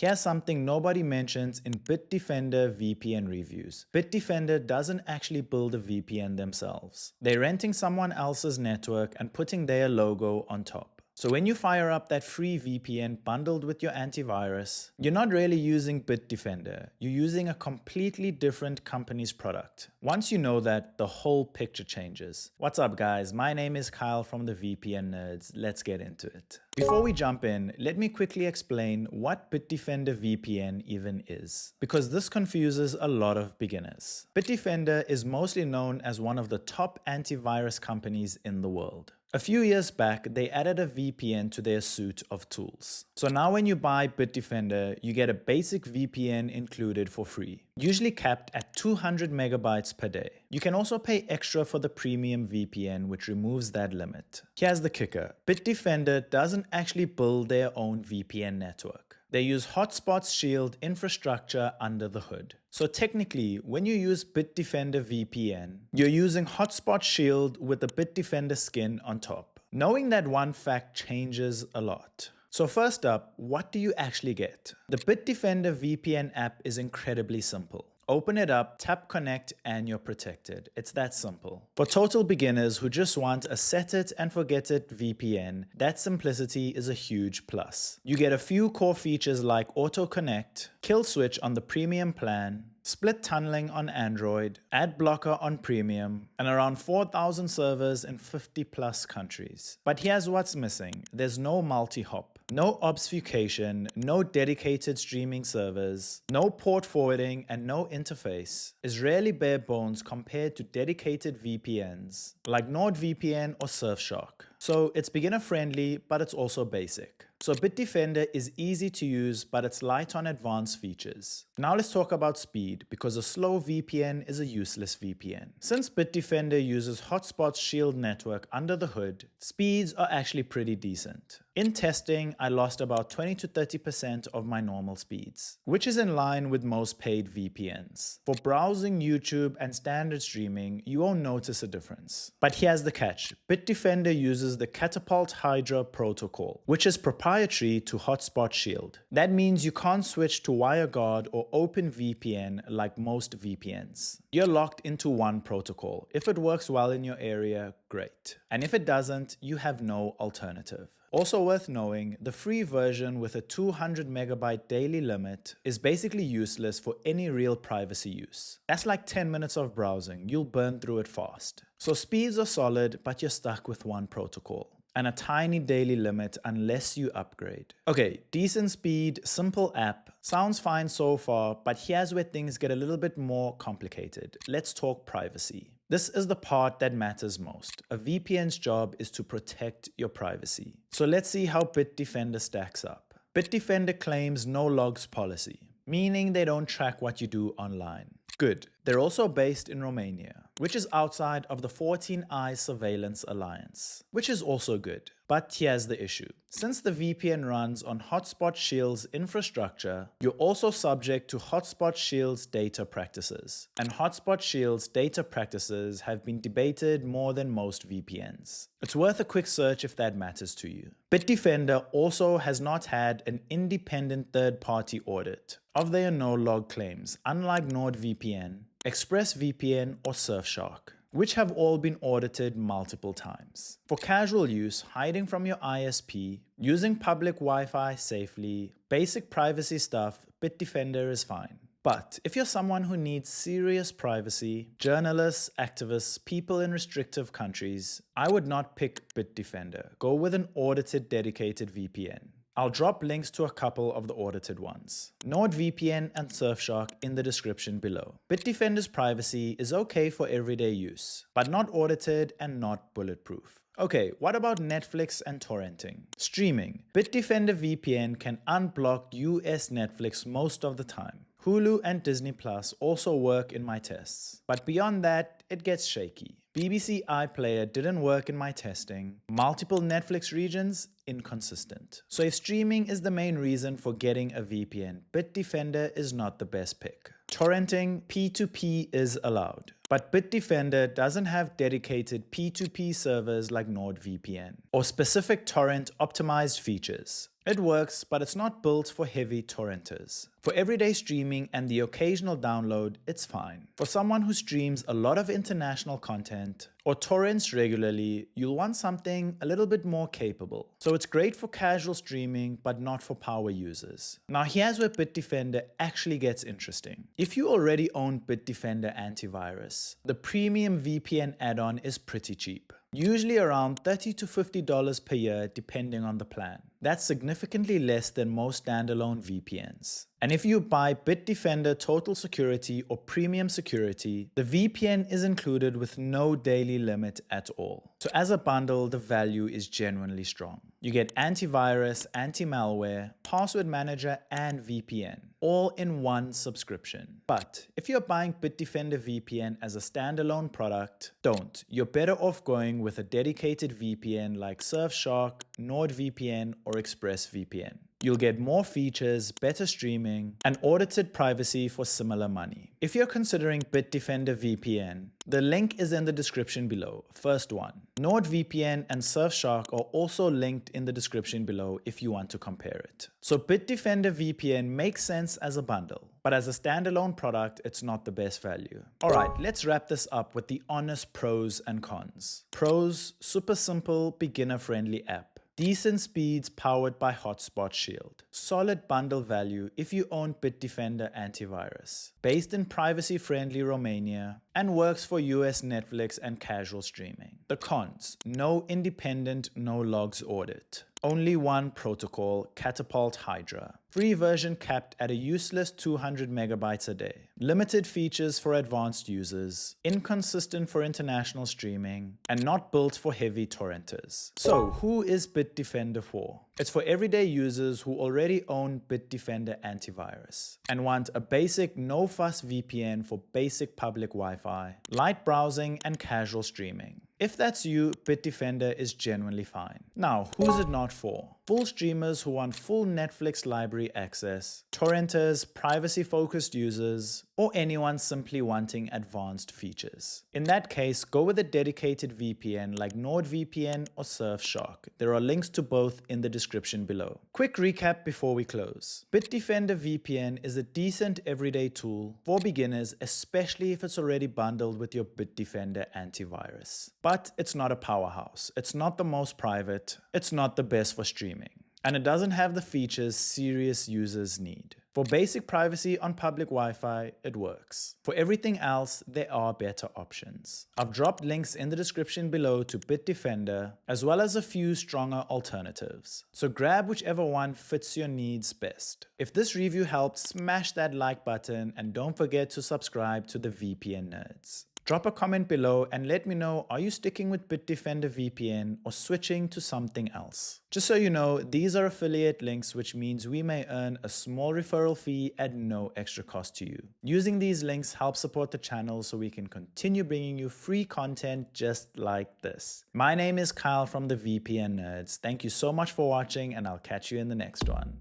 Here's something nobody mentions in Bitdefender VPN reviews. Bitdefender doesn't actually build a VPN themselves. They're renting someone else's network and putting their logo on top. So when you fire up that free VPN bundled with your antivirus, you're not really using Bitdefender. You're using a completely different company's product. Once you know that, the whole picture changes. What's up, guys? My name is Kyle from the VPN Nerds. Let's get into it. Before we jump in, let me quickly explain what Bitdefender VPN even is, because this confuses a lot of beginners. Bitdefender is mostly known as one of the top antivirus companies in the world. A few years back, they added a VPN to their suite of tools. So now when you buy Bitdefender, you get a basic VPN included for free, usually capped at 200 megabytes per day. You can also pay extra for the premium VPN, which removes that limit. Here's the kicker. Bitdefender doesn't actually build their own VPN network. They use Hotspot's Shield infrastructure under the hood. So technically, when you use Bitdefender VPN, you're using Hotspot Shield with the Bitdefender skin on top. Knowing that one fact changes a lot. So first up, what do you actually get? The Bitdefender VPN app is incredibly simple. Open it up, tap connect, and you're protected. It's that simple. For total beginners who just want a set it and forget it VPN, that simplicity is a huge plus. You get a few core features like auto connect, kill switch on the premium plan, split tunneling on Android, ad blocker on premium, and around 4,000 servers in 50 plus countries. But here's what's missing. There's no multi-hop, no obfuscation, no dedicated streaming servers, no port forwarding, and no interface. It's really bare bones compared to dedicated VPNs like NordVPN or Surfshark. So it's beginner friendly, but it's also basic. So Bitdefender is easy to use, but it's light on advanced features. Now let's talk about speed, because a slow VPN is a useless VPN. Since Bitdefender uses Hotspot's Shield network under the hood, speeds are actually pretty decent. In testing, I lost about 20 to 30% of my normal speeds, which is in line with most paid VPNs. For browsing, YouTube, and standard streaming, you won't notice a difference. But here's the catch. Bitdefender uses the Catapult Hydra protocol, which is proprietary to Hotspot Shield. That means you can't switch to WireGuard or OpenVPN like most VPNs. You're locked into one protocol. If it works well in your area, great. And if it doesn't, you have no alternative. Also worth knowing, the free version with a 200 megabyte daily limit is basically useless for any real privacy use. That's like 10 minutes of browsing. You'll burn through it fast. So speeds are solid, but you're stuck with one protocol and a tiny daily limit unless you upgrade. Okay, decent speed, simple app. Sounds fine so far, but here's where things get a little bit more complicated. Let's talk privacy. This is the part that matters most. A VPN's job is to protect your privacy. So let's see how Bitdefender stacks up. Bitdefender claims no logs policy, meaning they don't track what you do online. Good. They're also based in Romania, which is outside of the 14 Eyes Surveillance Alliance, which is also good. But here's the issue. Since the VPN runs on Hotspot Shield's infrastructure, you're also subject to Hotspot Shield's data practices. And Hotspot Shield's data practices have been debated more than most VPNs. It's worth a quick search if that matters to you. Bitdefender also has not had an independent third-party audit of their no-log claims, unlike NordVPN, ExpressVPN, or Surfshark, which have all been audited multiple times. For casual use, hiding from your ISP, using public Wi-Fi safely, basic privacy stuff, Bitdefender is fine. But if you're someone who needs serious privacy, journalists, activists, people in restrictive countries, I would not pick Bitdefender. Go with an audited, dedicated VPN. I'll drop links to a couple of the audited ones, NordVPN and Surfshark, in the description below. Bitdefender's privacy is okay for everyday use, but not audited and not bulletproof. Okay, what about Netflix and torrenting? Streaming. Bitdefender VPN can unblock US Netflix most of the time. Hulu and Disney Plus also work in my tests, but beyond that, it gets shaky. BBC iPlayer didn't work in my testing. Multiple Netflix regions, inconsistent. So if streaming is the main reason for getting a VPN, Bitdefender is not the best pick. Torrenting, P2P is allowed, but Bitdefender doesn't have dedicated P2P servers like NordVPN or specific torrent optimized features. It works, but it's not built for heavy torrenters. For everyday streaming and the occasional download, it's fine. For someone who streams a lot of international content or torrents regularly, you'll want something a little bit more capable. So it's great for casual streaming, but not for power users. Now here's where Bitdefender actually gets interesting. If you already own Bitdefender antivirus, the premium VPN add-on is pretty cheap. Usually around $30 to $50 per year depending on the plan. That's significantly less than most standalone VPNs. And if you buy Bitdefender Total Security or Premium Security, the VPN is included with no daily limit at all. So as a bundle, the value is genuinely strong. You get antivirus, anti-malware, password manager, and VPN, all in one subscription. But if you're buying Bitdefender VPN as a standalone product, don't. You're better off going with a dedicated VPN like Surfshark, NordVPN, or ExpressVPN. You'll get more features, better streaming, and audited privacy for similar money. If you're considering Bitdefender VPN, the link is in the description below. First one. NordVPN and Surfshark are also linked in the description below if you want to compare it. So Bitdefender VPN makes sense as a bundle, but as a standalone product, it's not the best value. Alright, let's wrap this up with the honest pros and cons. Pros: super simple, beginner-friendly app. Decent speeds powered by Hotspot Shield. Solid bundle value if you own Bitdefender antivirus. Based in privacy-friendly Romania and works for US Netflix and casual streaming. The cons: no independent, no logs audit. Only one protocol, Catapult Hydra. Free version capped at a useless 200 megabytes a day. Limited features for advanced users. Inconsistent for international streaming. And not built for heavy torrenters. So, who is Bitdefender for? It's for everyday users who already own Bitdefender antivirus and want a basic no-fuss VPN for basic public Wi-Fi, light browsing, and casual streaming. If that's you, Bitdefender is genuinely fine. Now, who's it not for? Full streamers who want full Netflix library access, torrenters, privacy-focused users, or anyone simply wanting advanced features. In that case, go with a dedicated VPN like NordVPN or Surfshark. There are links to both in the description below. Quick recap before we close. Bitdefender VPN is a decent everyday tool for beginners, especially if it's already bundled with your Bitdefender antivirus. But it's not a powerhouse. It's not the most private. It's not the best for streaming. And it doesn't have the features serious users need. For basic privacy on public Wi-Fi, it works. For everything else, there are better options. I've dropped links in the description below to Bitdefender, as well as a few stronger alternatives. So grab whichever one fits your needs best. If this review helped, smash that like button and don't forget to subscribe to the VPN Nerds. Drop a comment below and let me know, are you sticking with Bitdefender VPN or switching to something else? Just so you know, these are affiliate links, which means we may earn a small referral fee at no extra cost to you. Using these links helps support the channel so we can continue bringing you free content just like this. My name is Kyle from the VPN Nerds. Thank you so much for watching and I'll catch you in the next one.